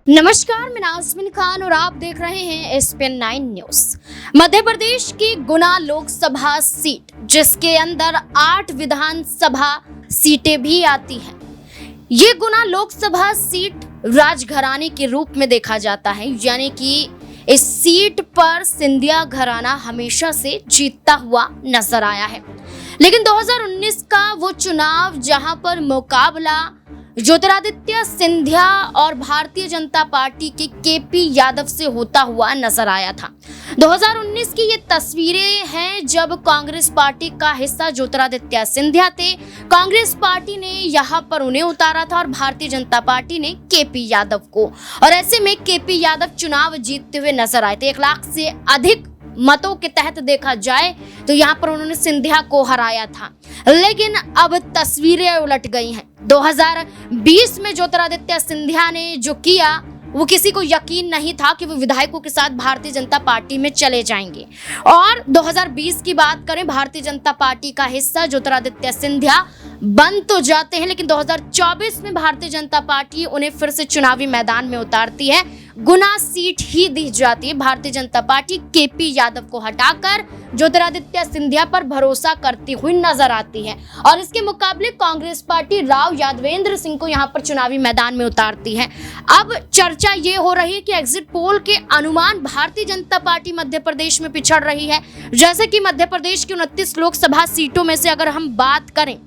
नमस्कार, मैं नाज़मीन खान और आप देख रहे हैं SPN 9 न्यूज। मध्य प्रदेश की गुना लोकसभा सीट, जिसके अंदर 8 विधानसभा सीटें भी आती हैं। ये गुना लोकसभा सीट राजघराने के रूप में देखा जाता है, यानी कि इस सीट पर सिंधिया घराना हमेशा से जीतता हुआ नजर आया है। लेकिन 2019 का वो चुनाव जहां पर मुकाबला ज्योतिरादित्य सिंधिया और भारतीय जनता पार्टी के केपी यादव से होता हुआ नजर आया था। 2019 की ये तस्वीरें हैं जब कांग्रेस पार्टी का हिस्सा ज्योतिरादित्य सिंधिया थे। कांग्रेस पार्टी ने यहाँ पर उन्हें उतारा था और भारतीय जनता पार्टी ने केपी यादव को, और ऐसे में केपी यादव चुनाव जीतते हुए नजर आए थे। 1 लाख से अधिक मतों के तहत देखा जाए तो यहाँ पर उन्होंने सिंधिया को हराया था। लेकिन अब तस्वीरें उलट गई हैं। 2020 में ज्योतिरादित्य सिंधिया ने जो किया वो किसी को यकीन नहीं था कि वो विधायकों के साथ भारतीय जनता पार्टी में चले जाएंगे। और 2020 की बात करें, भारतीय जनता पार्टी का हिस्सा ज्योतिरादित्य सिंधिया बन तो जाते हैं, लेकिन 2024 में भारतीय जनता पार्टी उन्हें फिर से चुनावी मैदान में उतारती है। गुना सीट ही दी जाती है। भारतीय जनता पार्टी केपी यादव को हटाकर ज्योतिरादित्य सिंधिया पर भरोसा करती हुई नजर आती है, और इसके मुकाबले कांग्रेस पार्टी राव यादवेंद्र सिंह को यहां पर चुनावी मैदान में उतारती है। अब चर्चा ये हो रही है कि एग्जिट पोल के अनुमान भारतीय जनता पार्टी मध्य प्रदेश में पिछड़ रही है। जैसे कि मध्य प्रदेश की 29 लोकसभा सीटों में से अगर हम बात करें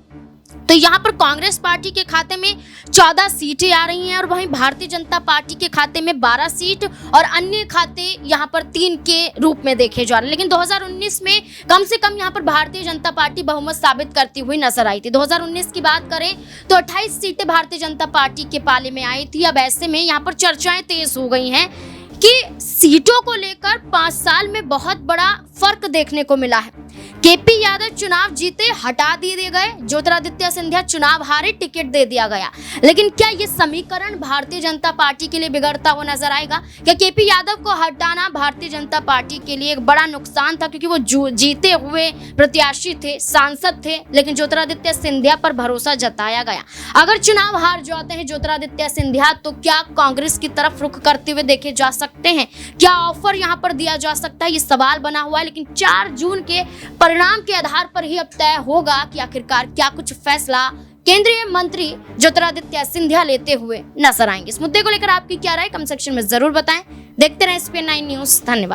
तो यहाँ पर कांग्रेस पार्टी के खाते में 14 सीटें आ रही हैं, और वहीं भारतीय जनता पार्टी के खाते में 12 सीट और अन्य खाते यहाँ पर 3 के रूप में देखे जा रहे हैं। लेकिन 2019 में कम से कम यहाँ पर भारतीय जनता पार्टी बहुमत साबित करती हुई नजर आई थी। 2019 की बात करें तो 28 सीटें भारतीय जनता पार्टी के पाले में आई थी। अब ऐसे में यहाँ पर चर्चाएं तेज हो गई हैं कि सीटों को लेकर 5 साल में बहुत बड़ा फर्क देखने को मिला है। केपी यादव चुनाव जीते, हटा दिए गए, ज्योतिरादित्य सिंधिया चुनाव हारे, टिकट दे दिया गया। लेकिन क्या ये समीकरण भारतीय जनता पार्टी के लिए बिगड़ता हुआ नजर आएगा? क्या केपी यादव को हटाना भारतीय जनता पार्टी के लिए एक बड़ा नुकसान था, क्योंकि वो जीते हुए प्रत्याशी थे, सांसद थे, लेकिन ज्योतिरादित्य सिंधिया पर भरोसा जताया गया। अगर चुनाव हार जाते हैं ज्योतिरादित्य सिंधिया, तो क्या कांग्रेस की तरफ रुख करते हुए देखे जा सकते हैं? क्या ऑफर यहाँ पर दिया जा सकता है? ये सवाल बना हुआ है। लेकिन 4 जून के परिणाम के आधार पर ही अब तय होगा कि आखिरकार क्या कुछ फैसला केंद्रीय मंत्री ज्योतिरादित्य सिंधिया लेते हुए नजर आएंगे। इस मुद्दे को लेकर आपकी क्या राय, कमेंट सेक्शन में जरूर बताएं। देखते रहें SPN 9 न्यूज। धन्यवाद।